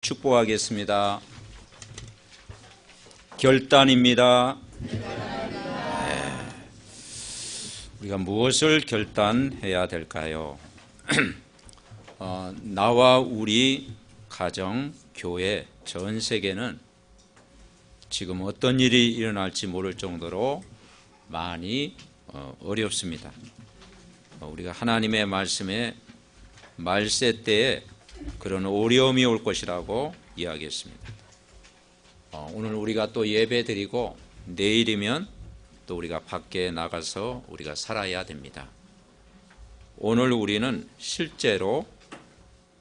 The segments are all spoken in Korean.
축복하겠습니다. 결단입니다. 우리가 무엇을 결단해야 될까요? 나와 우리 가정, 교회, 전 세계는 지금 어떤 일이 일어날지 모를 정도로 많이 어렵습니다. 우리가 하나님의 말씀에 말세 때에 그런 어려움이 올 것이라고 이야기했습니다. 오늘 우리가 또 예배 드리고 내일이면 또 우리가 밖에 나가서 우리가 살아야 됩니다. 오늘 우리는 실제로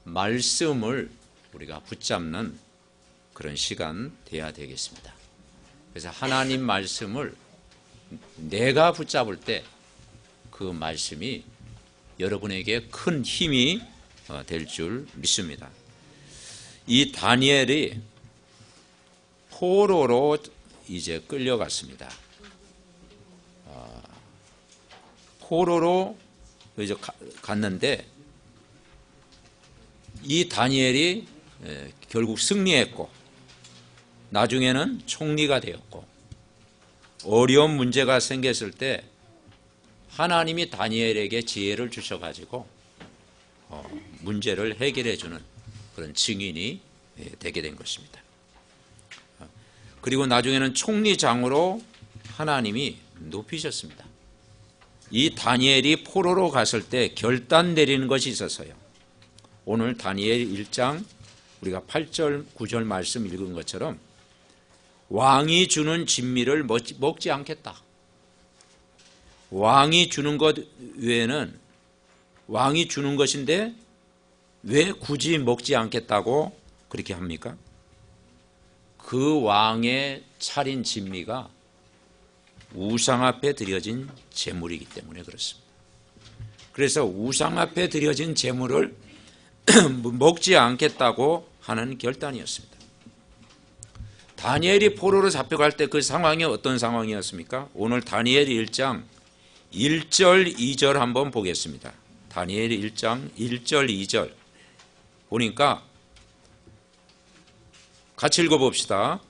말씀을 우리가 붙잡는 그런 시간 돼야 되겠습니다. 그래서 하나님 말씀을 내가 붙잡을 때 그 말씀이 여러분에게 큰 힘이 될 줄 믿습니다. 이 다니엘이 포로로 이제 끌려갔습니다. 포로로 이제 갔는데 이 다니엘이 결국 승리했고 나중에는 총리가 되었고 어려운 문제가 생겼을 때 하나님이 다니엘에게 지혜를 주셔가지고 문제를 해결해 주는 그런 증인이 되게 된 것입니다. 그리고 나중에는 총리장으로 하나님이 높이셨습니다. 이 다니엘이 포로로 갔을 때 결단 내리는 것이 있었어요. 오늘 다니엘 1장 우리가 8절 9절 말씀 읽은 것처럼 왕이 주는 진미를 먹지 않겠다. 왕이 주는 것 외에는 왕이 주는 것인데 왜 굳이 먹지 않겠다고 그렇게 합니까? 그 왕의 차린 진미가 우상 앞에 드려진 제물이기 때문에 그렇습니다. 그래서 우상 앞에 드려진 제물을 먹지 않겠다고 하는 결단이었습니다. 다니엘이 포로로 잡혀갈 때 그 상황이 어떤 상황이었습니까? 오늘 다니엘 1장 1절 2절 한번 보겠습니다. 다니엘 1장 1절 2절 보니까 같이 읽어봅시다.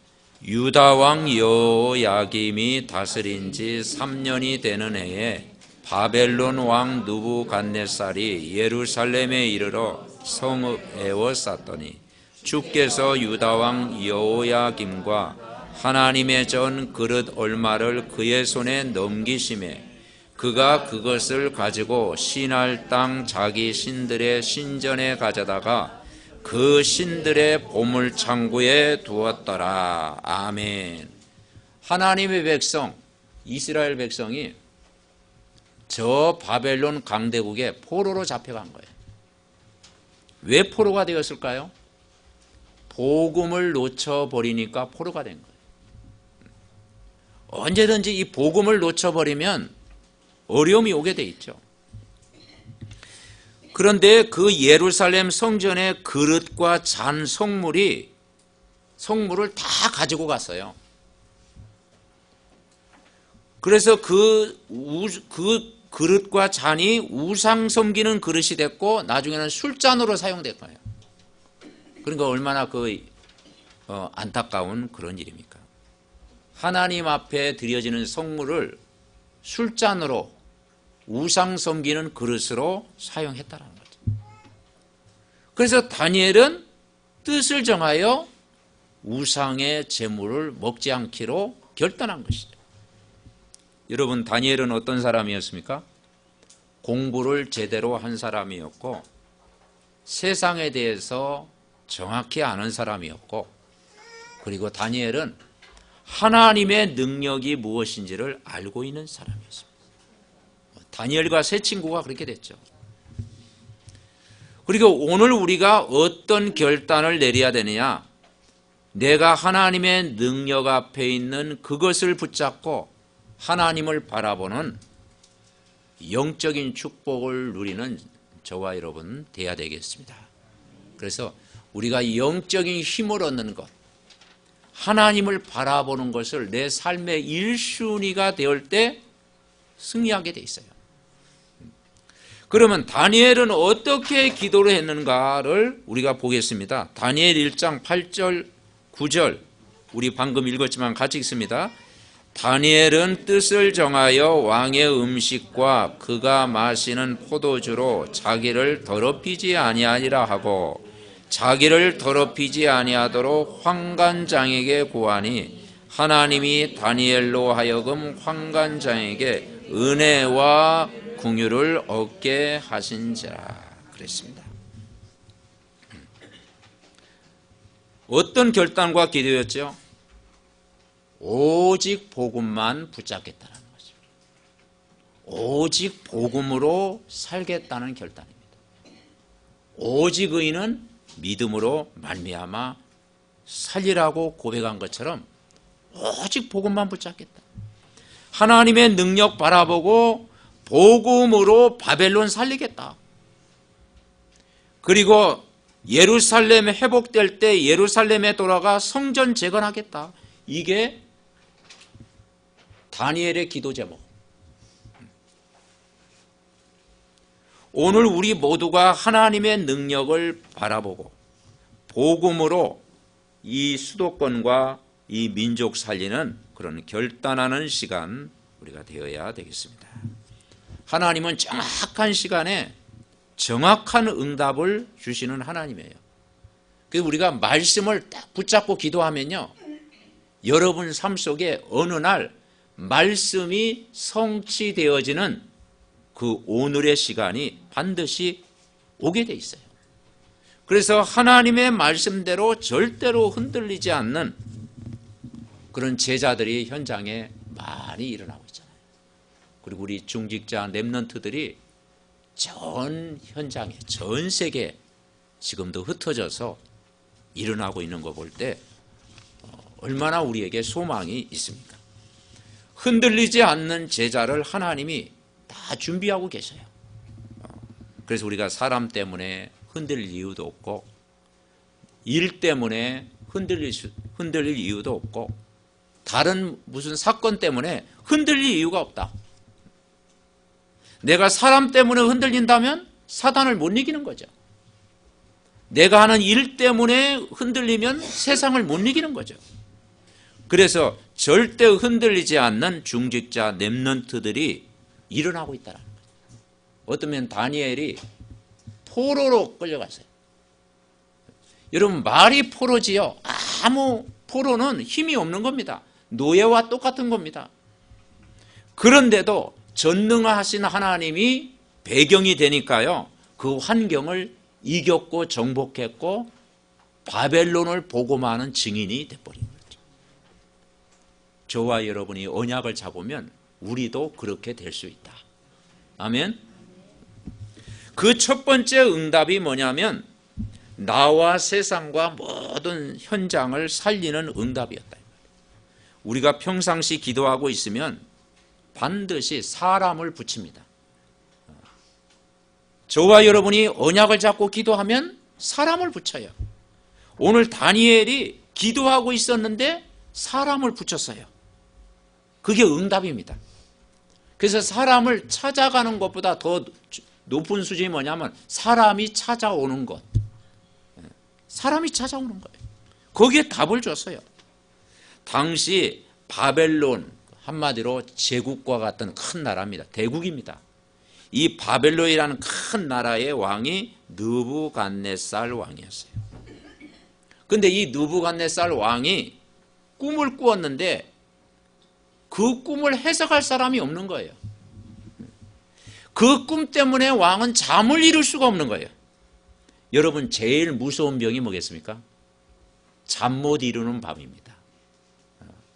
유다 왕 여호야김이 다스린 지 3년이 되는 해에 바벨론 왕 느부갓네살이 예루살렘에 이르러 성읍 에워쌌더니 주께서 유다 왕 여호야김과 하나님의 전 그릇 얼마를 그의 손에 넘기심에 그가 그것을 가지고 신할 땅 자기 신들의 신전에 가져다가 그 신들의 보물창고에 두었더라. 아멘. 하나님의 백성, 이스라엘 백성이 저 바벨론 강대국에 포로로 잡혀간 거예요. 왜 포로가 되었을까요? 복음을 놓쳐버리니까 포로가 된 거예요. 언제든지 이 복음을 놓쳐버리면 어려움이 오게 돼 있죠. 그런데 그 예루살렘 성전의 그릇과 잔 성물을 다 가지고 갔어요. 그래서 그 그릇과 잔이 우상 섬기는 그릇이 됐고 나중에는 술잔으로 사용된 거예요. 그러니까 얼마나 안타까운 그런 일입니까? 하나님 앞에 드려지는 성물을 술잔으로 우상 섬기는 그릇으로 사용했다는 거죠. 그래서 다니엘은 뜻을 정하여 우상의 제물을 먹지 않기로 결단한 것이죠. 여러분, 다니엘은 어떤 사람이었습니까? 공부를 제대로 한 사람이었고 세상에 대해서 정확히 아는 사람이었고 그리고 다니엘은 하나님의 능력이 무엇인지를 알고 있는 사람이었습니다. 다니엘과 세 친구가 그렇게 됐죠. 그리고 오늘 우리가 어떤 결단을 내려야 되느냐? 내가 하나님의 능력 앞에 있는 그것을 붙잡고 하나님을 바라보는 영적인 축복을 누리는 저와 여러분 돼야 되겠습니다. 그래서 우리가 영적인 힘을 얻는 것, 하나님을 바라보는 것을 내 삶의 1순위가 되올 때 승리하게 돼 있어요. 그러면 다니엘은 어떻게 기도를 했는가를 우리가 보겠습니다. 다니엘 1장 8절 9절 우리 방금 읽었지만 같이 읽습니다. 다니엘은 뜻을 정하여 왕의 음식과 그가 마시는 포도주로 자기를 더럽히지 아니하리라 하고 자기를 더럽히지 아니하도록 환관장에게 구하니 하나님이 다니엘로 하여금 환관장에게 은혜와 긍휼을 얻게 하신지라 그랬습니다. 어떤 결단과 기도였죠? 오직 복음만 붙잡겠다는 것입니다. 오직 복음으로 살겠다는 결단입니다. 오직 의인은 믿음으로 말미암아 살리라고 고백한 것처럼 오직 복음만 붙잡겠다. 하나님의 능력 바라보고 복음으로 바벨론 살리겠다. 그리고 예루살렘 회복될 때 예루살렘에 돌아가 성전 재건하겠다. 이게 다니엘의 기도 제목. 오늘 우리 모두가 하나님의 능력을 바라보고 복음으로 이 수도권과 이 민족 살리는 그런 결단하는 시간 우리가 되어야 되겠습니다. 하나님은 정확한 시간에 정확한 응답을 주시는 하나님이에요. 그래서 우리가 말씀을 딱 붙잡고 기도하면요, 여러분 삶 속에 어느 날 말씀이 성취되어지는 그 오늘의 시간이 반드시 오게 돼 있어요. 그래서 하나님의 말씀대로 절대로 흔들리지 않는 그런 제자들이 현장에 많이 일어나고 있잖아요. 그리고 우리 중직자 렘넌트들이 전 현장에, 전 세계에 지금도 흩어져서 일어나고 있는 거 볼 때 얼마나 우리에게 소망이 있습니까? 흔들리지 않는 제자를 하나님이 다 준비하고 계셔요. 그래서 우리가 사람 때문에 흔들릴 이유도 없고 일 때문에 흔들릴 이유도 없고 다른 무슨 사건 때문에 흔들릴 이유가 없다. 내가 사람 때문에 흔들린다면 사단을 못 이기는 거죠. 내가 하는 일 때문에 흔들리면 세상을 못 이기는 거죠. 그래서 절대 흔들리지 않는 중직자 렘넌트들이 일어나고 있다는 거죠. 어쩌면 다니엘이 포로로 끌려갔어요. 여러분, 말이 포로지요. 아무 포로는 힘이 없는 겁니다. 노예와 똑같은 겁니다. 그런데도 전능하신 하나님이 배경이 되니까요, 그 환경을 이겼고 정복했고 바벨론을 복음하는 증인이 돼버린 거죠. 저와 여러분이 언약을 잡으면 우리도 그렇게 될 수 있다. 아멘. 그 첫 번째 응답이 뭐냐면 나와 세상과 모든 현장을 살리는 응답이었다. 우리가 평상시 기도하고 있으면 반드시 사람을 붙입니다. 저와 여러분이 언약을 잡고 기도하면 사람을 붙여요. 오늘 다니엘이 기도하고 있었는데 사람을 붙였어요. 그게 응답입니다. 그래서 사람을 찾아가는 것보다 더 높은 수준이 뭐냐면 사람이 찾아오는 것. 사람이 찾아오는 거예요. 거기에 답을 줬어요. 당시 바벨론, 한마디로 제국과 같은 큰 나라입니다. 대국입니다. 이 바벨론이라는 큰 나라의 왕이 느부갓네살 왕이었어요. 그런데 이 느부갓네살 왕이 꿈을 꾸었는데 그 꿈을 해석할 사람이 없는 거예요. 그 꿈 때문에 왕은 잠을 이룰 수가 없는 거예요. 여러분, 제일 무서운 병이 뭐겠습니까? 잠 못 이루는 밤입니다.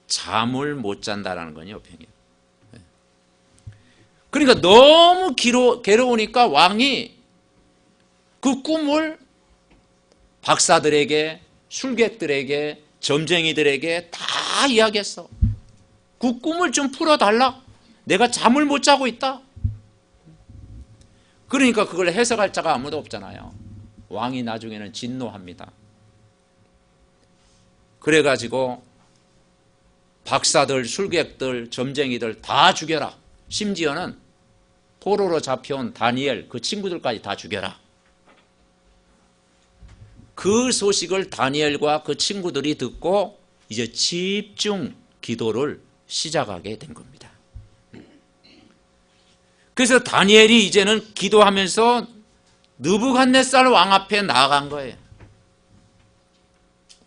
잠을 못 잔다라는 건요, 병이에요. 그러니까 너무 괴로우니까 왕이 그 꿈을 박사들에게, 술객들에게, 점쟁이들에게 다 이야기했어. 그 꿈을 좀 풀어달라. 내가 잠을 못 자고 있다. 그러니까 그걸 해석할 자가 아무도 없잖아요. 왕이 나중에는 진노합니다. 그래가지고 박사들, 술객들, 점쟁이들 다 죽여라. 심지어는 포로로 잡혀온 다니엘 그 친구들까지 다 죽여라. 그 소식을 다니엘과 그 친구들이 듣고 이제 집중 기도를 시작하게 된 겁니다. 그래서 다니엘이 이제는 기도하면서 느부갓네살 왕 앞에 나아간 거예요.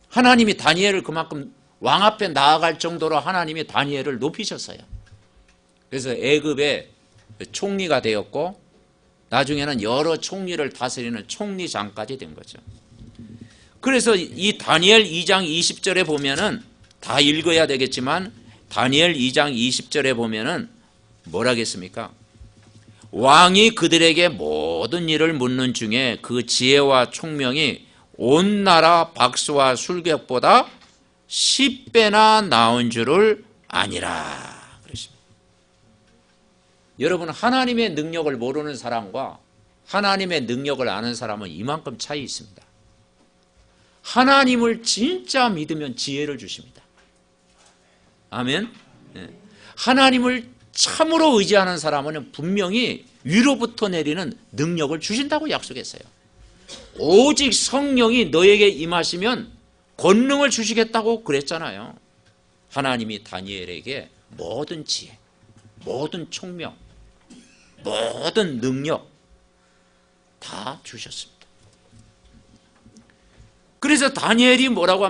하나님이 다니엘을 그만큼 왕 앞에 나아갈 정도로 하나님이 다니엘을 높이셨어요. 그래서 애굽의 총리가 되었고 나중에는 여러 총리를 다스리는 총리장까지 된 거죠. 그래서 이 다니엘 2장 20절에 보면은 다 읽어야 되겠지만 다니엘 2장 20절에 보면은 뭐라겠습니까? 왕이 그들에게 모든 일을 묻는 중에 그 지혜와 총명이 온 나라 박수와 술객보다 10배나 나은 줄을 아니라 그러십니다. 여러분, 하나님의 능력을 모르는 사람과 하나님의 능력을 아는 사람은 이만큼 차이 있습니다. 하나님을 진짜 믿으면 지혜를 주십니다. 아멘. 하나님을 참으로 의지하는 사람은 분명히 위로부터 내리는 능력을 주신다고 약속했어요. 오직 성령이 너에게 임하시면 권능을 주시겠다고 그랬잖아요. 하나님이 다니엘에게 모든 지혜, 모든 총명, 모든 능력 다 주셨습니다. 그래서 다니엘이 뭐라고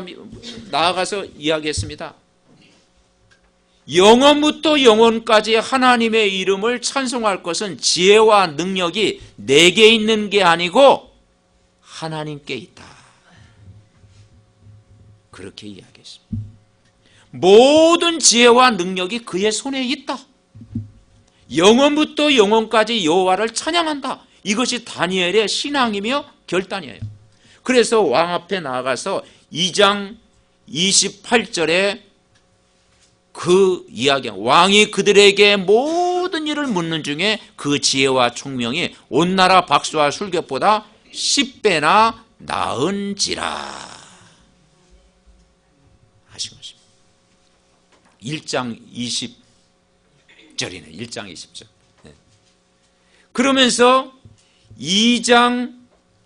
나아가서 이야기했습니다. 영원부터 영원까지 하나님의 이름을 찬송할 것은 지혜와 능력이 내게 있는 게 아니고 하나님께 있다. 그렇게 이야기했습니다. 모든 지혜와 능력이 그의 손에 있다. 영원부터 영원까지 여호와를 찬양한다. 이것이 다니엘의 신앙이며 결단이에요. 그래서 왕 앞에 나아가서 2장 28절에 그 이야기, 왕이 그들에게 모든 일을 묻는 중에 그 지혜와 총명이 온 나라 박수와 술객보다 10배나 나은지라 하신 것입니다. 1장 20절이네. 1장 20절. 그러면서 2장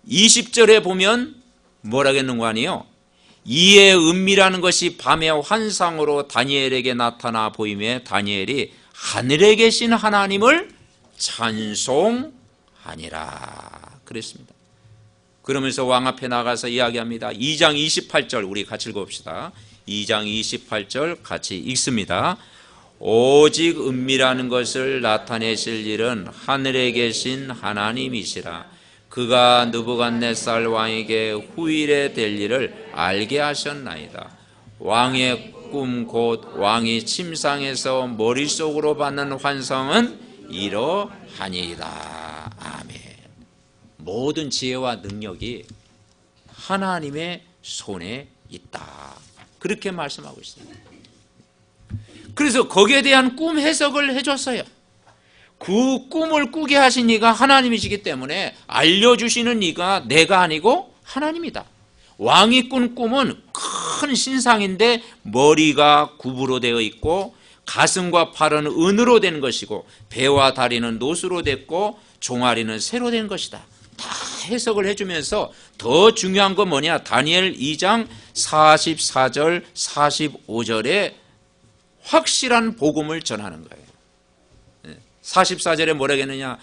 20절에 보면 뭐라겠는 거 아니에요? 이에 은미라는 것이 밤의 환상으로 다니엘에게 나타나 보이며 다니엘이 하늘에 계신 하나님을 찬송하니라 그랬습니다. 그러면서 왕 앞에 나가서 이야기합니다. 2장 28절 우리 같이 읽어봅시다. 2장 28절 같이 읽습니다. 오직 은미라는 것을 나타내실 일은 하늘에 계신 하나님이시라. 그가 느부갓네살 왕에게 후일에 될 일을 알게 하셨나이다. 왕의 꿈 곧 왕이 침상에서 머릿속으로 받는 환상은 이러하니이다. 아멘. 모든 지혜와 능력이 하나님의 손에 있다. 그렇게 말씀하고 있습니다. 그래서 거기에 대한 꿈 해석을 해줬어요. 그 꿈을 꾸게 하신 이가 하나님이시기 때문에 알려주시는 이가 내가 아니고 하나님이다. 왕이 꾼 꿈은 큰 신상인데 머리가 굽으로 되어 있고 가슴과 팔은 은으로 된 것이고 배와 다리는 노수로 됐고 종아리는 새로 된 것이다. 다 해석을 해주면서 더 중요한 건 뭐냐? 다니엘 2장 44절 45절에 확실한 복음을 전하는 거예요. 44절에 뭐라고 했느냐?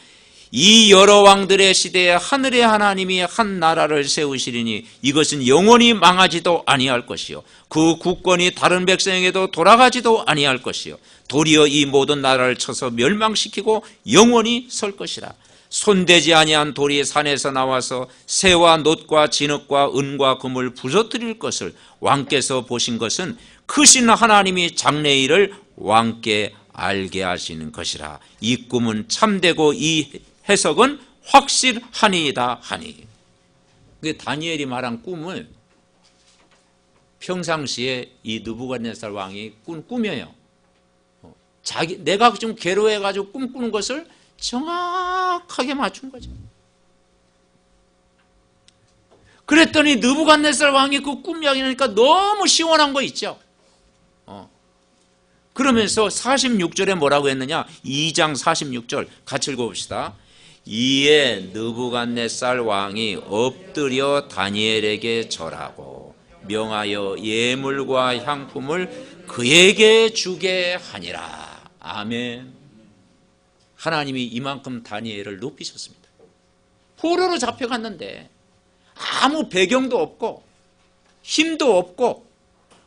이 여러 왕들의 시대에 하늘의 하나님이 한 나라를 세우시리니 이것은 영원히 망하지도 아니할 것이요 그 국권이 다른 백성에게도 돌아가지도 아니할 것이요 도리어 이 모든 나라를 쳐서 멸망시키고 영원히 설 것이라. 손대지 아니한 돌이 산에서 나와서 새와 놋과 진흙과 은과 금을 부서뜨릴 것을 왕께서 보신 것은 크신 하나님이 장래일을 왕께 알게 하시는 것이라. 이 꿈은 참되고 이 해석은 확실하니이다 하니. 다니엘이 말한 꿈을 평상시에 이 느부갓네살 왕이 꾼 꿈이에요. 내가 좀 괴로워해가지고 꿈꾸는 것을 정확하게 맞춘 거죠. 그랬더니 느부갓네살 왕이 그 꿈 이야기하니까 너무 시원한 거 있죠. 그러면서 46절에 뭐라고 했느냐? 2장 46절 같이 읽어봅시다. 이에 느부갓네살 왕이 엎드려 다니엘에게 절하고 명하여 예물과 향품을 그에게 주게 하니라. 아멘. 하나님이 이만큼 다니엘을 높이셨습니다. 포로로 잡혀갔는데 아무 배경도 없고 힘도 없고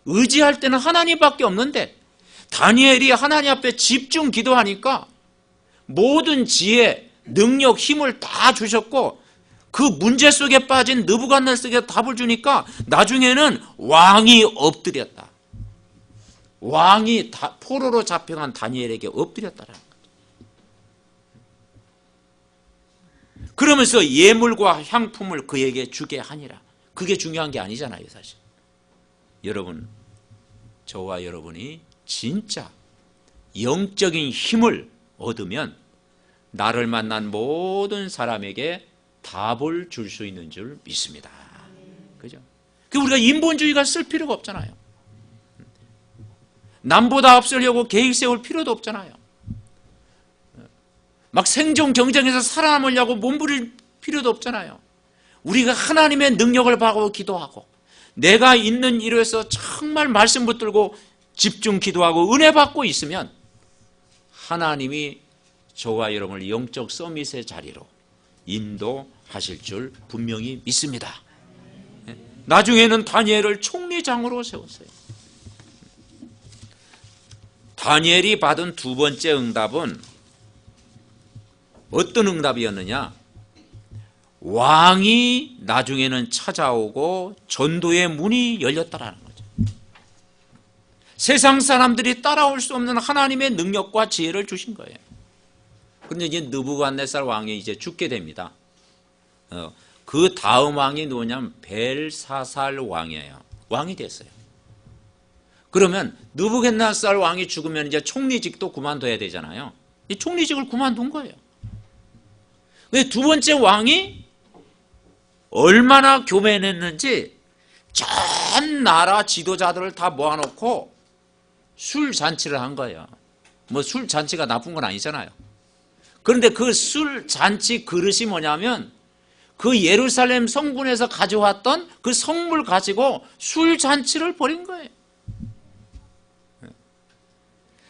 의지할 때는 하나님밖에 없는데 다니엘이 하나님 앞에 집중 기도하니까 모든 지혜, 능력, 힘을 다 주셨고 그 문제 속에 빠진 느부갓네살에게 답을 주니까 나중에는 왕이 엎드렸다. 왕이 포로로 잡혀간 다니엘에게 엎드렸다라는 거죠. 그러면서 예물과 향품을 그에게 주게 하니라. 그게 중요한 게 아니잖아요, 사실. 여러분, 저와 여러분이 진짜 영적인 힘을 얻으면 나를 만난 모든 사람에게 답을 줄 수 있는 줄 믿습니다. 그죠? 우리가 인본주의가 쓸 필요가 없잖아요. 남보다 앞서려고 계획 세울 필요도 없잖아요. 막 생존 경쟁에서 살아남으려고 몸부릴 필요도 없잖아요. 우리가 하나님의 능력을 받고 기도하고 내가 있는 일에서 정말 말씀 붙들고 집중 기도하고 은혜 받고 있으면 하나님이 저와 여러분을 영적 서밋의 자리로 인도하실 줄 분명히 믿습니다. 나중에는 다니엘을 총리장으로 세웠어요. 다니엘이 받은 두 번째 응답은 어떤 응답이었느냐? 왕이 나중에는 찾아오고 전도의 문이 열렸다라는 거죠. 세상 사람들이 따라올 수 없는 하나님의 능력과 지혜를 주신 거예요. 그런데 이제 느부갓네살 왕이 이제 죽게 됩니다. 그 다음 왕이 누구냐면 벨사살 왕이에요. 왕이 됐어요. 그러면 느부갓네살 왕이 죽으면 이제 총리직도 그만둬야 되잖아요. 이 총리직을 그만둔 거예요. 근데 두 번째 왕이 얼마나 교만했는지 전 나라 지도자들을 다 모아놓고 술 잔치를 한 거예요. 뭐 술 잔치가 나쁜 건 아니잖아요. 그런데 그 술 잔치 그릇이 뭐냐면 그 예루살렘 성군에서 가져왔던 그 성물 가지고 술 잔치를 벌인 거예요.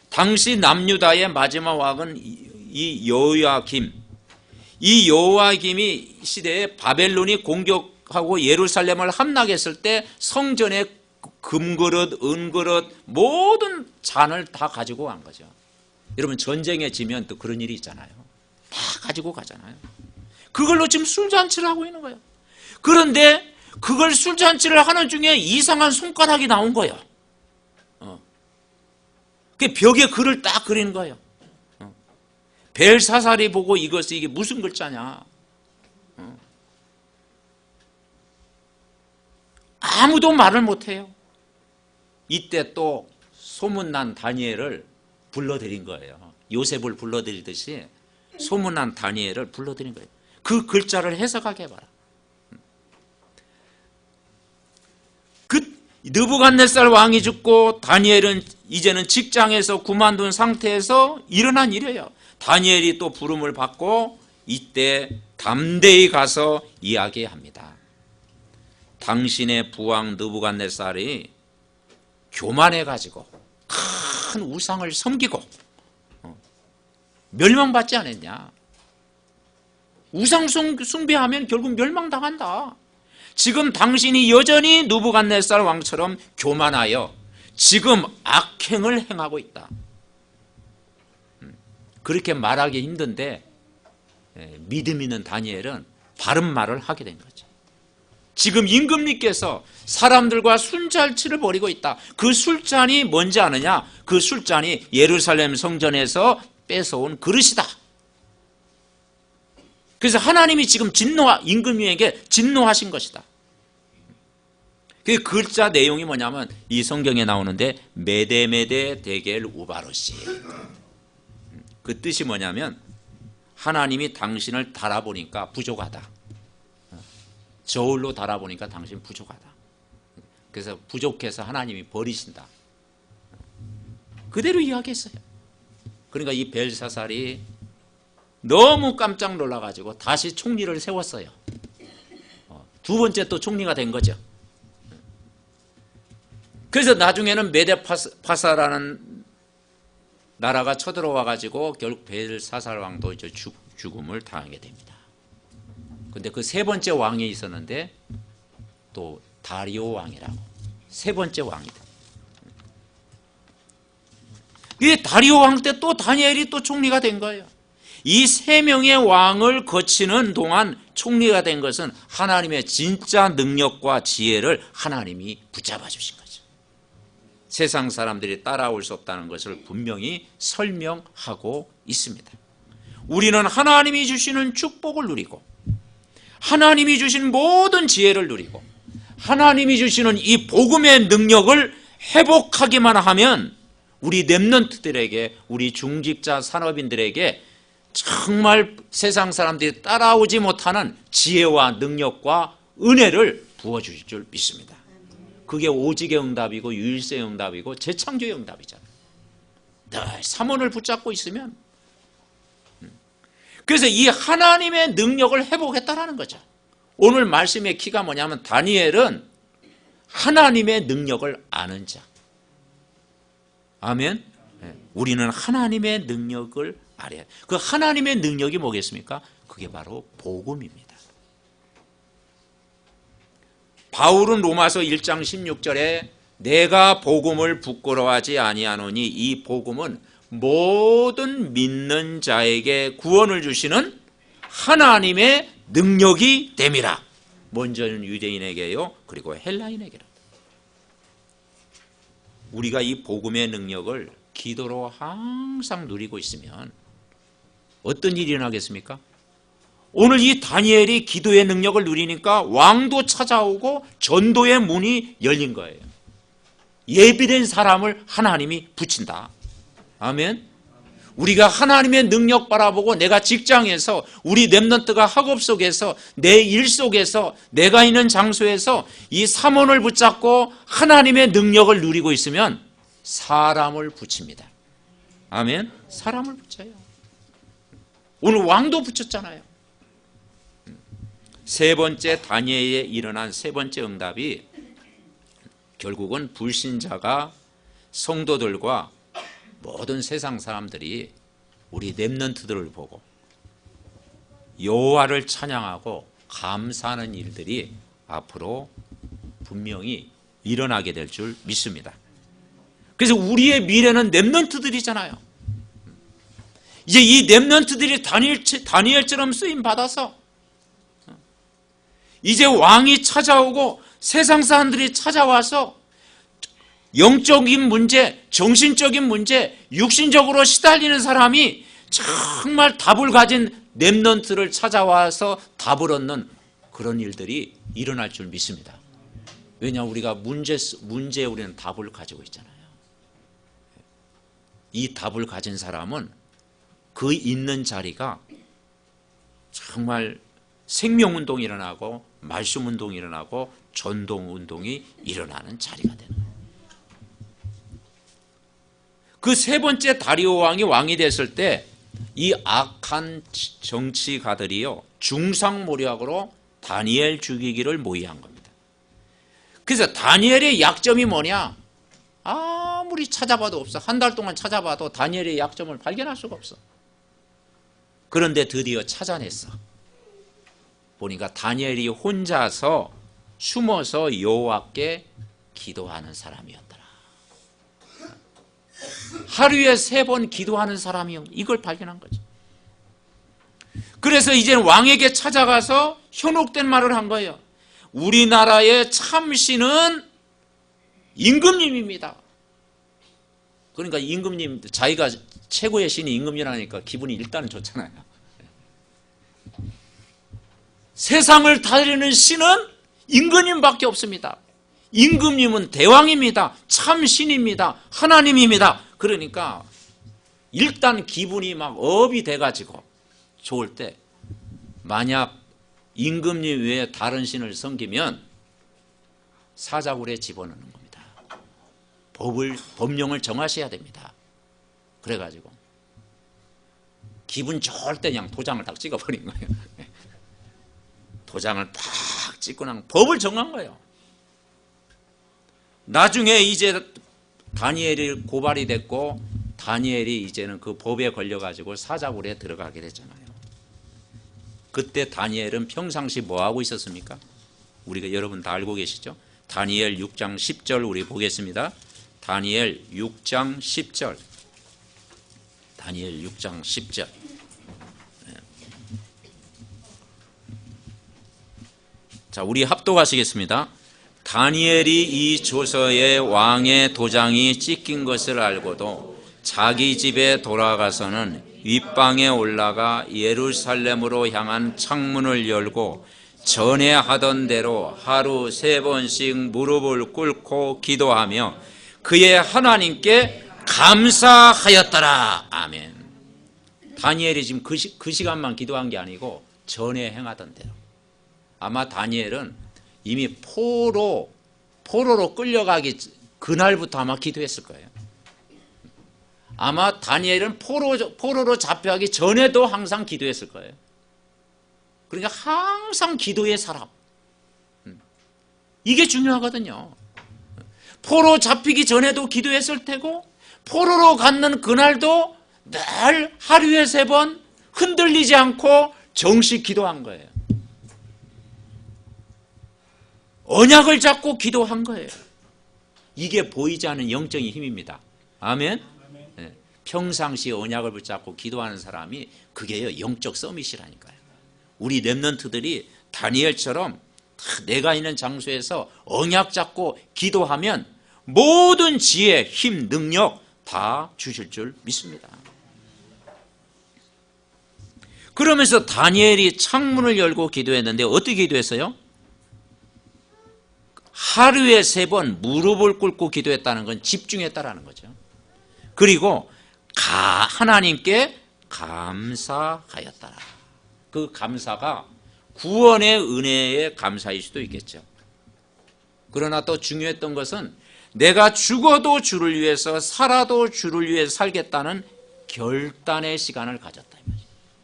당시 남유다의 마지막 왕은 이 여호야김. 이 여호야김이 시대에 바벨론이 공격하고 예루살렘을 함락했을 때 성전에 금그릇, 은그릇 모든 잔을 다 가지고 간 거죠. 여러분 전쟁에 지면 또 그런 일이 있잖아요. 다 가지고 가잖아요. 그걸로 지금 술잔치를 하고 있는 거예요. 그런데 그걸 술잔치를 하는 중에 이상한 손가락이 나온 거예요. 그 벽에 글을 딱 그리는 거예요. 벨사살이 보고 이게 무슨 글자냐. 아무도 말을 못해요. 이때 또 소문난 다니엘을 불러들인 거예요. 요셉을 불러들이듯이 소문난 다니엘을 불러들인 거예요. 그 글자를 해석하게 해봐라. 그 느부갓네살 왕이 죽고 다니엘은 이제는 직장에서 그만둔 상태에서 일어난 일이에요. 다니엘이 또 부름을 받고 이때 담대히 가서 이야기합니다. 당신의 부왕 느부갓네살이 교만해가지고 큰 우상을 섬기고 멸망받지 않았냐. 우상 숭배하면 결국 멸망당한다. 지금 당신이 여전히 느부갓네살 왕처럼 교만하여 지금 악행을 행하고 있다. 그렇게 말하기 힘든데 믿음 있는 다니엘은 바른 말을 하게 된 거죠. 지금 임금님께서 사람들과 술잔치를 벌이고 있다. 그 술잔이 뭔지 아느냐? 그 술잔이 예루살렘 성전에서 뺏어온 그릇이다. 그래서 하나님이 지금 임금님에게 진노하신 것이다. 그 글자 내용이 뭐냐면 이 성경에 나오는데 메데메데 데겔 우바로시. 그 뜻이 뭐냐면 하나님이 당신을 달아보니까 부족하다. 저울로 달아보니까 당신 부족하다. 그래서 부족해서 하나님이 버리신다. 그대로 이야기했어요. 그러니까 이 벨사살이 너무 깜짝 놀라가지고 다시 총리를 세웠어요. 두 번째 또 총리가 된 거죠. 그래서 나중에는 메데파사라는 나라가 쳐들어와가지고 결국 벨사살 왕도 이제 죽음을 당하게 됩니다. 근데 그 세 번째 왕이 있었는데 또 다리오 왕이라고 세 번째 왕이다. 이 다리오 왕 때 또 다니엘이 또 총리가 된 거예요. 이 세 명의 왕을 거치는 동안 총리가 된 것은 하나님의 진짜 능력과 지혜를 하나님이 붙잡아 주신 거죠. 세상 사람들이 따라올 수 없다는 것을 분명히 설명하고 있습니다. 우리는 하나님이 주시는 축복을 누리고 하나님이 주신 모든 지혜를 누리고 하나님이 주시는 이 복음의 능력을 회복하기만 하면 우리 렘넌트들에게, 우리 중직자 산업인들에게 정말 세상 사람들이 따라오지 못하는 지혜와 능력과 은혜를 부어주실 줄 믿습니다. 그게 오직의 응답이고 유일세의 응답이고 재창조의 응답이잖아요. 늘 삼원을 붙잡고 있으면, 그래서 이 하나님의 능력을 회복했다라는 거죠. 오늘 말씀의 키가 뭐냐면 다니엘은 하나님의 능력을 아는 자. 아멘. 우리는 하나님의 능력을 알아야. 그 하나님의 능력이 뭐겠습니까? 그게 바로 복음입니다. 바울은 로마서 1장 16절에 내가 복음을 부끄러워하지 아니하노니 이 복음은 모든 믿는 자에게 구원을 주시는 하나님의 능력이 됨이라. 먼저는 유대인에게요, 그리고 헬라인에게라. 우리가 이 복음의 능력을 기도로 항상 누리고 있으면 어떤 일이 일어나겠습니까? 오늘 이 다니엘이 기도의 능력을 누리니까 왕도 찾아오고 전도의 문이 열린 거예요. 예비된 사람을 하나님이 붙인다. 아멘. 우리가 하나님의 능력 바라보고 내가 직장에서, 우리 렘넌트가 학업 속에서, 내 일 속에서, 내가 있는 장소에서 이 삼원을 붙잡고 하나님의 능력을 누리고 있으면 사람을 붙입니다. 아멘. 사람을 붙여요. 오늘 왕도 붙였잖아요. 세 번째 다니엘에 일어난 세 번째 응답이 결국은 불신자가 성도들과 모든 세상 사람들이 우리 렘넌트들을 보고 여호와를 찬양하고 감사하는 일들이 앞으로 분명히 일어나게 될 줄 믿습니다. 그래서 우리의 미래는 렘넌트들이잖아요. 이제 이 렘넌트들이 다니엘처럼 쓰임 받아서 이제 왕이 찾아오고 세상 사람들이 찾아와서 영적인 문제, 정신적인 문제, 육신적으로 시달리는 사람이 정말 답을 가진 렘넌트를 찾아와서 답을 얻는 그런 일들이 일어날 줄 믿습니다. 왜냐, 우리가 문제에 우리는 답을 가지고 있잖아요. 이 답을 가진 사람은 그 있는 자리가 정말 생명운동이 일어나고 말씀운동이 일어나고 전동운동이 일어나는 자리가 되는 거예요. 그 세 번째 다리오 왕이 왕이 됐을 때 이 악한 정치가들이요, 중상모략으로 다니엘 죽이기를 모의한 겁니다. 그래서 다니엘의 약점이 뭐냐? 아무리 찾아봐도 없어. 한 달 동안 찾아봐도 다니엘의 약점을 발견할 수가 없어. 그런데 드디어 찾아냈어. 보니까 다니엘이 혼자서 숨어서 여호와께 기도하는 사람이었더라. 하루에 3번 기도하는 사람이요, 이걸 발견한 거죠. 그래서 이제 왕에게 찾아가서 현혹된 말을 한 거예요. 우리나라의 참신은 임금님입니다. 그러니까 임금님, 자기가 최고의 신이 임금님이라니까 기분이 일단은 좋잖아요. 세상을 다스리는 신은 임금님밖에 없습니다. 임금님은 대왕입니다. 참신입니다. 하나님입니다. 그러니까 일단 기분이 막 업이 돼가지고 좋을 때, 만약 임금님 외에 다른 신을 섬기면 사자굴에 집어넣는 겁니다. 법령을 정하셔야 됩니다. 그래가지고 기분 좋을 때 그냥 도장을 딱 찍어버린 거예요. 도장을 딱 찍고 난 법을 정한 거예요. 나중에 이제 다니엘이 고발이 됐고 다니엘이 이제는 그 법에 걸려가지고 사자굴에 들어가게 됐잖아요. 그때 다니엘은 평상시 뭐 하고 있었습니까? 우리가 여러분 다 알고 계시죠? 다니엘 6장 10절 우리 보겠습니다. 다니엘 6장 10절. 다니엘 6장 10절. 자, 우리 합독하시겠습니다. 다니엘이 이 조서에 왕의 도장이 찍힌 것을 알고도 자기 집에 돌아가서는 윗방에 올라가 예루살렘으로 향한 창문을 열고 전에 하던 대로 하루 3번씩 무릎을 꿇고 기도하며 그의 하나님께 감사하였더라. 아멘. 다니엘이 지금 그 시간만 기도한 게 아니고 전에 행하던 대로. 아마 다니엘은 이미 포로로 끌려가기 그날부터 아마 기도했을 거예요. 아마 다니엘은 포로로 잡혀가기 전에도 항상 기도했을 거예요. 그러니까 항상 기도의 사람. 이게 중요하거든요. 포로 잡히기 전에도 기도했을 테고 포로로 갔는 그날도 늘 하루에 3번 흔들리지 않고 정식 기도한 거예요. 언약을 잡고 기도한 거예요. 이게 보이지 않는 영적인 힘입니다. 아멘. 네. 평상시에 언약을 붙잡고 기도하는 사람이 그게 영적 서밋이라니까요. 우리 렘넌트들이 다니엘처럼 내가 있는 장소에서 언약 잡고 기도하면 모든 지혜, 힘, 능력 다 주실 줄 믿습니다. 그러면서 다니엘이 창문을 열고 기도했는데 어떻게 기도했어요? 하루에 3번 무릎을 꿇고 기도했다는 건 집중했다라는 거죠. 그리고 하나님께 감사하였더라. 그 감사가 구원의 은혜의 감사일 수도 있겠죠. 그러나 또 중요했던 것은 내가 죽어도 주를 위해서 살아도 주를 위해서 살겠다는 결단의 시간을 가졌다.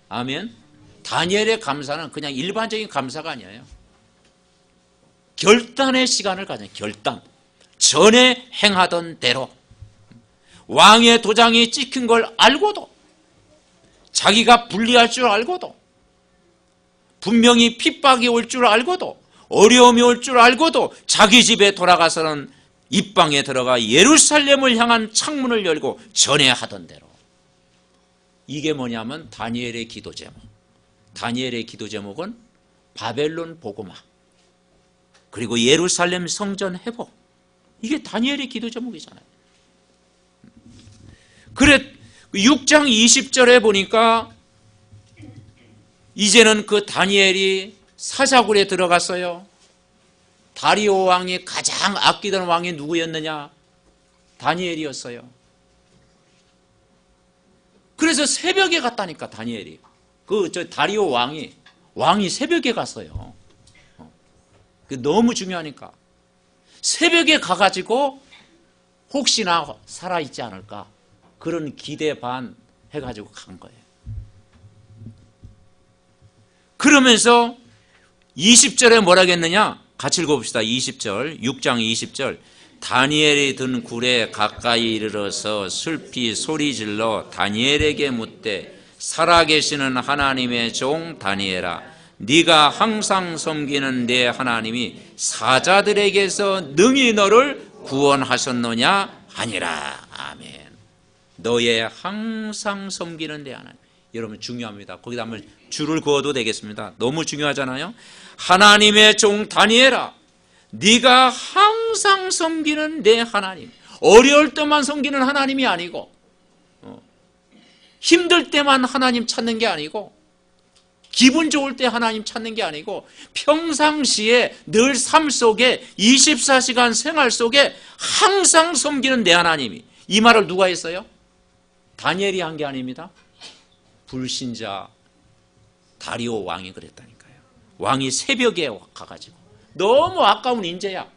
아멘. 다니엘의 감사는 그냥 일반적인 감사가 아니에요. 결단의 시간을 가져요. 결단. 전에 행하던 대로 왕의 도장이 찍힌 걸 알고도 자기가 불리할 줄 알고도 분명히 핍박이 올 줄 알고도 어려움이 올 줄 알고도 자기 집에 돌아가서는 입방에 들어가 예루살렘을 향한 창문을 열고 전에 하던 대로. 이게 뭐냐면 다니엘의 기도 제목. 다니엘의 기도 제목은 바벨론 보고마 그리고 예루살렘 성전 회복. 이게 다니엘의 기도 제목이잖아요. 그래 6장 20절에 보니까 이제는 그 다니엘이 사자굴에 들어갔어요. 다리오 왕이 가장 아끼던 왕이 누구였느냐? 다니엘이었어요. 그래서 새벽에 갔다니까 다니엘이. 다리오 왕이 새벽에 갔어요. 너무 중요하니까. 새벽에 가가지고 혹시나 살아있지 않을까 그런 기대 반 해가지고 간 거예요. 그러면서 20절에 뭐라겠느냐? 같이 읽어봅시다. 20절 6장 20절 다니엘이 든 굴에 가까이 이르러서 슬피 소리질러 다니엘에게 묻되 살아계시는 하나님의 종 다니엘아 네가 항상 섬기는 내 하나님이 사자들에게서 능히 너를 구원하셨느냐 아니라. 아멘. 너의 항상 섬기는 내 하나님. 여러분 중요합니다. 거기다 한번 줄을 그어도 되겠습니다. 너무 중요하잖아요. 하나님의 종 다니엘아 네가 항상 섬기는 내 하나님. 어려울 때만 섬기는 하나님이 아니고 힘들 때만 하나님 찾는 게 아니고 기분 좋을 때 하나님 찾는 게 아니고 평상시에 늘 삶 속에 24시간 생활 속에 항상 섬기는 내 하나님이. 이 말을 누가 했어요? 다니엘이 한 게 아닙니다. 불신자 다리오 왕이 그랬다니까요. 왕이 새벽에 가가지고 너무 아까운 인재야.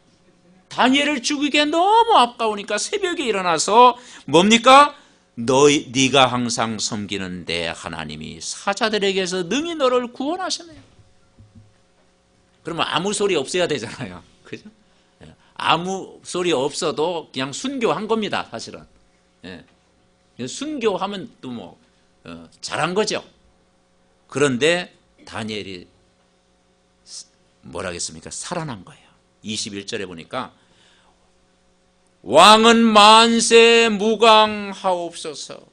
다니엘을 죽이기에 너무 아까우니까 새벽에 일어나서 뭡니까? 네가 항상 섬기는 내 하나님이 사자들에게서 능히 너를 구원하시네요. 그러면 아무 소리 없어야 되잖아요. 그죠? 아무 소리 없어도 그냥 순교한 겁니다, 사실은. 순교하면 또 뭐 잘한 거죠. 그런데 다니엘이 뭐라 하겠습니까? 살아난 거예요. 21절에 보니까 왕은 만세 무강하옵소서.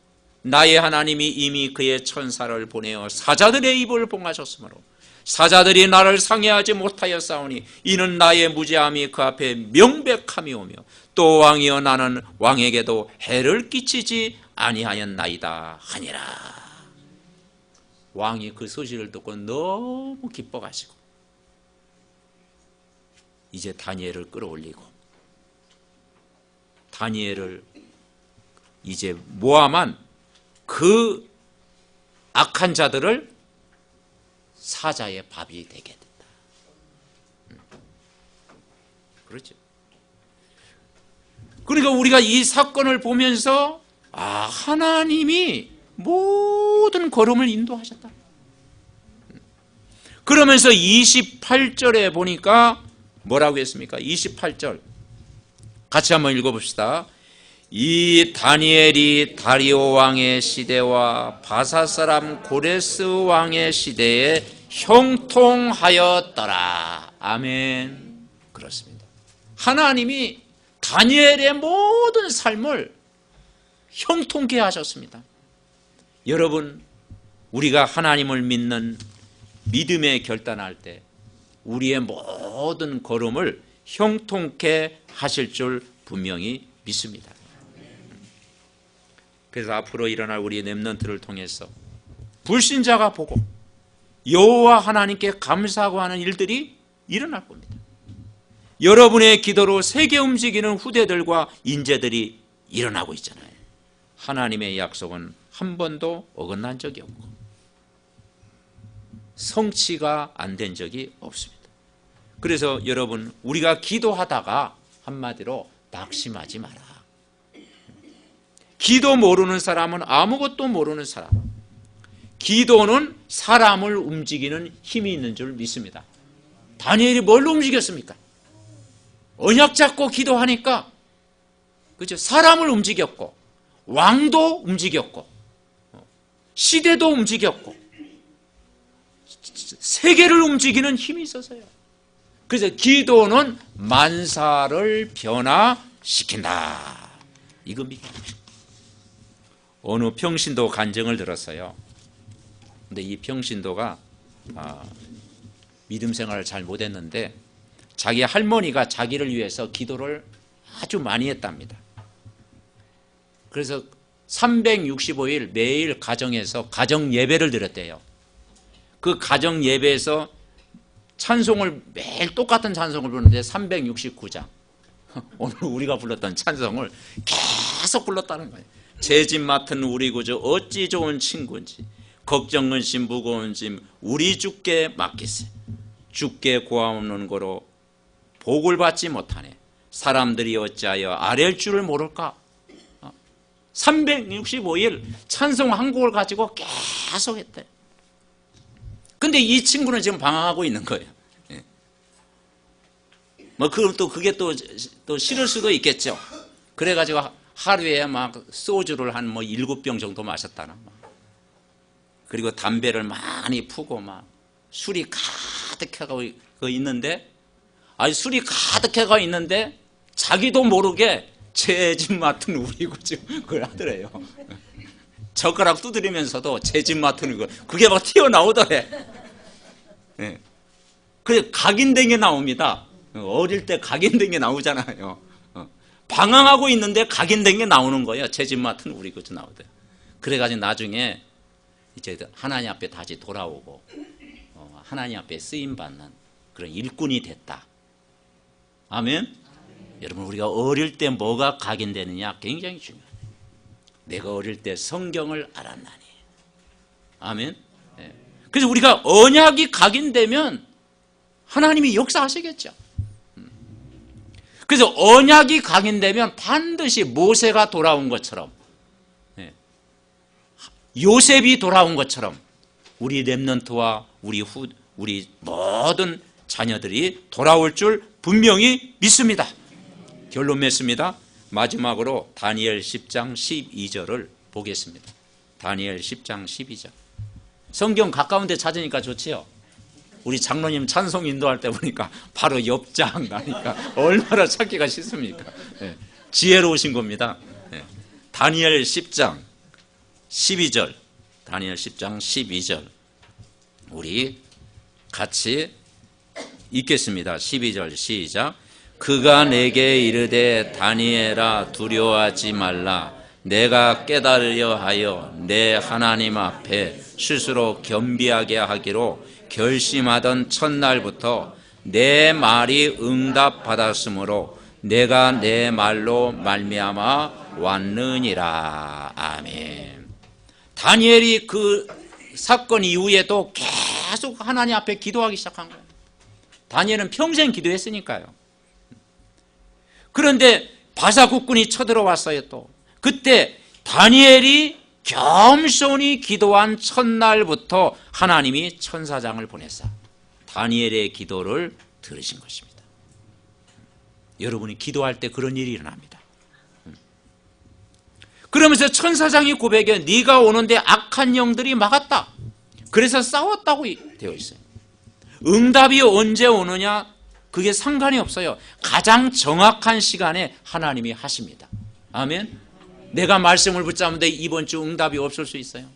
나의 하나님이 이미 그의 천사를 보내어 사자들의 입을 봉하셨으므로 사자들이 나를 상해하지 못하였사오니 이는 나의 무죄함이 그 앞에 명백함이오며 또 왕이여 나는 왕에게도 해를 끼치지 아니하였나이다 하니라. 왕이 그 소식을 듣고 너무 기뻐가지고 이제 다니엘을 끌어올리고 다니엘을 이제 모함한 그 악한 자들을 사자의 밥이 되게 된다. 그렇죠. 그러니까 우리가 이 사건을 보면서 하나님이 모든 걸음을 인도하셨다. 그러면서 28절에 보니까 뭐라고 했습니까? 28절 같이 한번 읽어봅시다. 이 다니엘이 다리오 왕의 시대와 바사 사람 고레스 왕의 시대에 형통하였더라. 아멘. 그렇습니다. 하나님이 다니엘의 모든 삶을 형통케 하셨습니다. 여러분, 우리가 하나님을 믿는 믿음에 결단할 때 우리의 모든 걸음을 형통케 하실 줄 분명히 믿습니다. 그래서 앞으로 일어날 우리 렘넌트를 통해서 불신자가 보고 여호와 하나님께 감사하고 하는 일들이 일어날 겁니다. 여러분의 기도로 세계 움직이는 후대들과 인재들이 일어나고 있잖아요. 하나님의 약속은 한 번도 어긋난 적이 없고 성취가 안 된 적이 없습니다. 그래서 여러분, 우리가 기도하다가 한마디로 낙심하지 마라. 기도 모르는 사람은 아무것도 모르는 사람. 기도는 사람을 움직이는 힘이 있는 줄 믿습니다. 다니엘이 뭘로 움직였습니까? 언약 잡고 기도하니까 그죠? 사람을 움직였고 왕도 움직였고 시대도 움직였고 세계를 움직이는 힘이 있어서요. 그래서 기도는 만사를 변화시킨다. 이겁니다. 어느 평신도 간증을 들었어요. 근데 이 평신도가 믿음 생활을 잘 못했는데 자기 할머니가 자기를 위해서 기도를 아주 많이 했답니다. 그래서 365일 매일 가정에서 가정 예배를 드렸대요. 그 가정 예배에서 찬송을 매일 똑같은 찬송을 부르는데 369장 오늘 우리가 불렀던 찬송을 계속 불렀다는 거예요. 제 짐 맡은 우리 구주 어찌 좋은 친구인지 걱정 근심 무거운 짐 우리 주께 맡기세. 주께 구하옵는 거로 복을 받지 못하네. 사람들이 어찌하여 아랠 줄을 모를까. 365일 찬송 한 곡을 가지고 계속 했대. 근데 이 친구는 지금 방황하고 있는 거예요. 뭐 그게 또 싫을 수도 있겠죠. 그래가지고 하루에 막 소주를 한 7병 정도 마셨다나. 그리고 담배를 많이 푸고 막 술이 가득해가고 있는데, 술이 가득해가 있는데 자기도 모르게 제 집 맡은 우리 구주 그걸 하더래요. 젓가락 두드리면서도 제 집 맡은 거 그게 막 튀어나오더래. 네. 그래 각인된 게 나옵니다. 어릴 때 각인된 게 나오잖아요. 방황하고 있는데 각인된 게 나오는 거예요. 제 집 맡은 우리 구주 나오대. 그래가지고 나중에 이제 하나님 앞에 다시 돌아오고 하나님 앞에 쓰임받는 그런 일꾼이 됐다. 아멘? 여러분, 우리가 어릴 때 뭐가 각인되느냐 굉장히 중요해요. 내가 어릴 때 성경을 알았나니. 아멘? 네. 그래서 우리가 언약이 각인되면 하나님이 역사하시겠죠. 그래서 언약이 각인되면 반드시 모세가 돌아온 것처럼 요셉이 돌아온 것처럼 우리 렘넌트와 우리 모든 자녀들이 돌아올 줄 분명히 믿습니다. 결론 맺습니다. 마지막으로 다니엘 10장 12절을 보겠습니다. 다니엘 10장 12절. 성경 가까운 데 찾으니까 좋지요. 우리 장로님 찬송 인도할 때 보니까 바로 옆장 나니까 얼마나 찾기가 쉽습니까? 네. 지혜로우신 겁니다. 네. 다니엘 10장 12절. 다니엘 10장 12절. 우리 같이 읽겠습니다. 12절 시작. 그가 내게 이르되 다니엘아 두려워하지 말라. 내가 깨달으려 하여 내 하나님 앞에 스스로 겸비하게 하기로 결심하던 첫날부터 내 말이 응답받았으므로 내가 내 말로 말미암아 왔느니라. 아멘. 다니엘이 그 사건 이후에도 계속 하나님 앞에 기도하기 시작한 거예요. 다니엘은 평생 기도했으니까요. 그런데 바사 국군이 쳐들어왔어요. 또 그때 다니엘이 겸손히 기도한 첫날부터 하나님이 천사장을 보냈어. 다니엘의 기도를 들으신 것입니다. 여러분이 기도할 때 그런 일이 일어납니다. 그러면서 천사장이 고백해 네가 오는데 악한 영들이 막았다. 그래서 싸웠다고 되어 있어요. 응답이 언제 오느냐 그게 상관이 없어요. 가장 정확한 시간에 하나님이 하십니다. 아멘. 내가 말씀을 붙잡는데 이번 주 응답이 없을 수 있어요.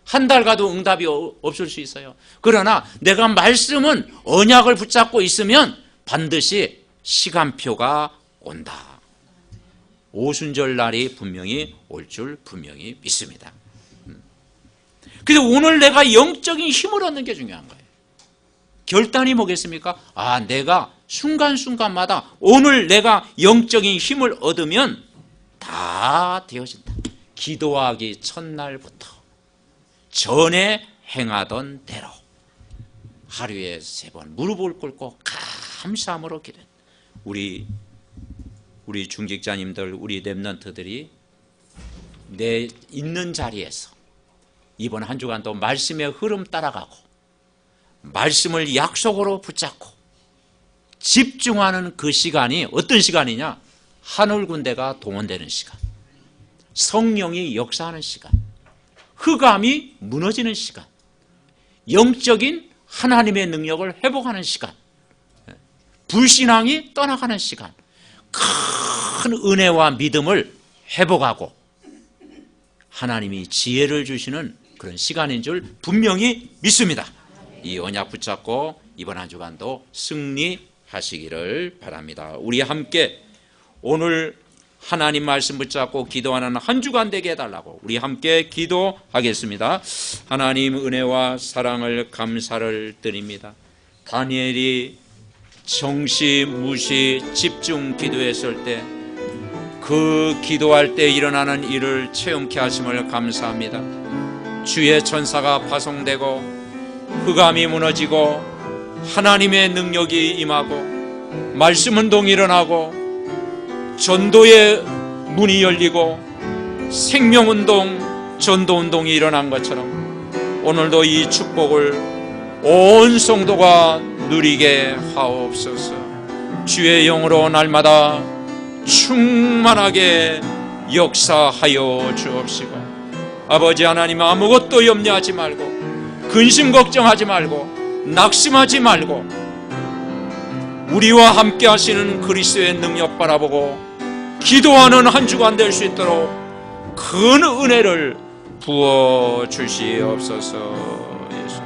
한 달 가도 응답이 없을 수 있어요. 그러나 내가 말씀은 언약을 붙잡고 있으면 반드시 시간표가 온다. 오순절 날이 분명히 올 줄 분명히 믿습니다. 그래서 오늘 내가 영적인 힘을 얻는 게 중요한 거예요. 결단이 뭐겠습니까? 내가 순간순간마다 오늘 내가 영적인 힘을 얻으면 다 되어진다. 기도하기 첫날부터 전에 행하던 대로 하루에 3번 무릎을 꿇고 감사함으로 기도해. 우리 중직자님들, 우리 렘넌트들이 내 있는 자리에서 이번 한 주간도 말씀의 흐름 따라가고 말씀을 약속으로 붙잡고 집중하는 그 시간이 어떤 시간이냐? 하늘 군대가 동원되는 시간, 성령이 역사하는 시간, 흑암이 무너지는 시간, 영적인 하나님의 능력을 회복하는 시간, 불신앙이 떠나가는 시간, 큰 은혜와 믿음을 회복하고 하나님이 지혜를 주시는 그런 시간인 줄 분명히 믿습니다. 이 언약 붙잡고 이번 한 주간도 승리하시기를 바랍니다. 우리 함께 오늘 하나님 말씀 붙잡고 기도하는 한 주간 되게 해달라고 우리 함께 기도하겠습니다. 하나님 은혜와 사랑을 감사를 드립니다. 다니엘이 정시 무시 집중 기도했을 때 그 기도할 때 일어나는 일을 체험케 하심을 감사합니다. 주의 천사가 파송되고 흑암이 무너지고 하나님의 능력이 임하고 말씀 운동이 일어나고 전도의 문이 열리고 생명운동, 전도운동이 일어난 것처럼 오늘도 이 축복을 온 성도가 누리게 하옵소서. 주의 영으로 날마다 충만하게 역사하여 주옵시고 아버지 하나님 아무것도 염려하지 말고 근심 걱정하지 말고 낙심하지 말고 우리와 함께 하시는 그리스도의 능력 바라보고 기도하는 한 주간 될 수 있도록 큰 은혜를 부어 주시옵소서. 예수.